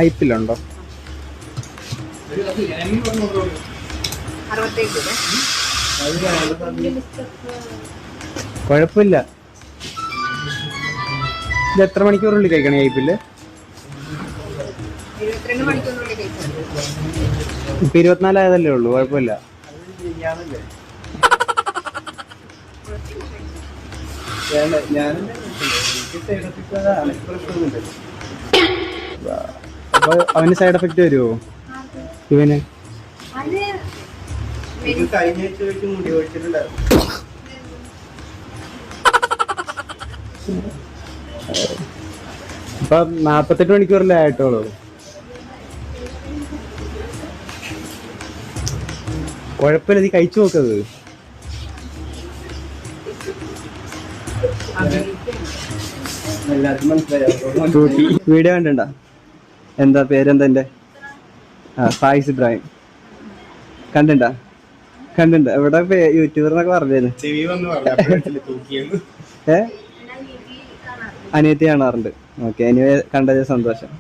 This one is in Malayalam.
ഐപ്പിലുണ്ടോ? കുഴപ്പമില്ല. ഇത് എത്ര മണിക്കൂറുള്ളിൽ കഴിക്കണം ഐപ്പില്? ഇപ്പൊ 24 ആയതല്ലേ ഉള്ളൂ, കുഴപ്പമില്ല. അപ്പൊ അവന് സൈഡ് എഫക്ട് വരുമോ ഇവന്? ഇപ്പൊ 48 മണിക്കൂറല്ലേ ആയിട്ടോളൂ. കുഴപ്പമില്ല, നീ കഴിച്ചു നോക്കത്. വീഡിയോ കണ്ടിണ്ട? എന്താ പേരെന്താ എന്റെ? ഫായിസ് ഇബ്രാഹിം. കണ്ടിണ്ട? എവിടെ യൂട്യൂബർ എന്നൊക്കെ പറഞ്ഞിരുന്നു. അനിയത്തി കാണാറുണ്ട്. ഓക്കെ, എനിവേ കണ്ടത് സന്തോഷം.